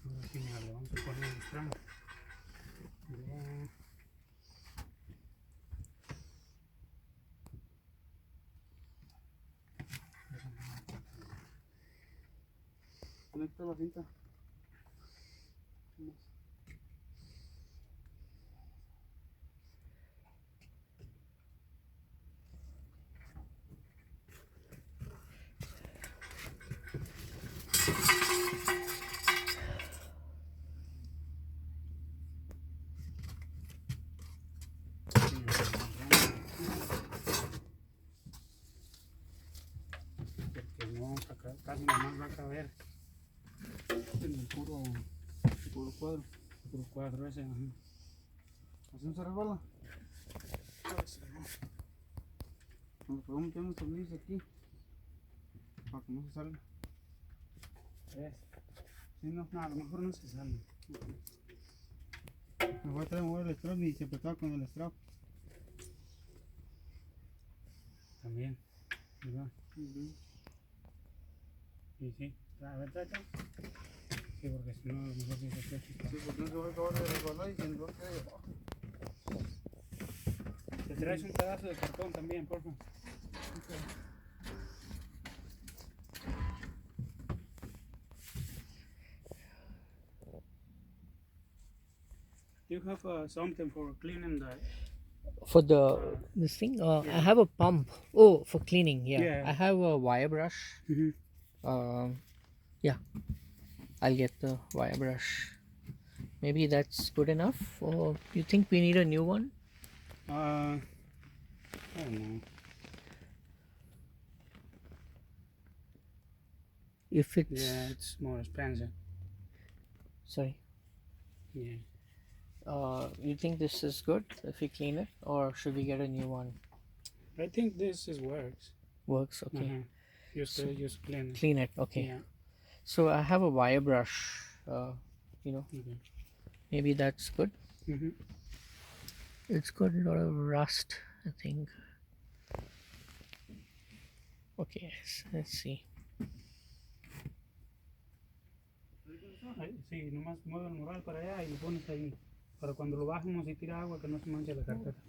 Ahora sí, mira, le vamos a poner el extremo. Conecta la cinta. Porque no, acá casi nomás va a caber en el puro cuadro. El puro cuadro ese. Ajá. ¿Así no se resbala? Nos podemos meter unos tornillos aquí para que no se salga. ¿Ves? Si no, a lo mejor no se sale. Me voy a traer mover el strap y se apretaba con el strap. También, ¿verdad? Y sí, a ver, trata. Sí, porque si no, a lo mejor sí se aprieta. Sí, porque no se va a acabar de resbalar y se nos va a quedar ahí abajo. Te traes un pedazo de cartón también, por favor. Okay. Do you have something for cleaning the... For this thing, yeah. I have a pump. Oh, for cleaning, yeah. Yeah. I have a wire brush. Yeah, I'll get the wire brush. Maybe that's good enough, or you think we need a new one? I don't know. If it's Yeah, it's more expensive. sorry, Yeah. you think this is good if we clean it, or should we get a new one? I think this works. Works, okay. Just clean it. Clean it, okay. Yeah. So I have a wire brush. Okay. Maybe that's good. It's got a lot of rust, I think. Okay, let's see. Sí, nomás mueve el mural para allá y lo pones ahí. Para cuando lo bajemos y tira agua que no se manche la carpeta.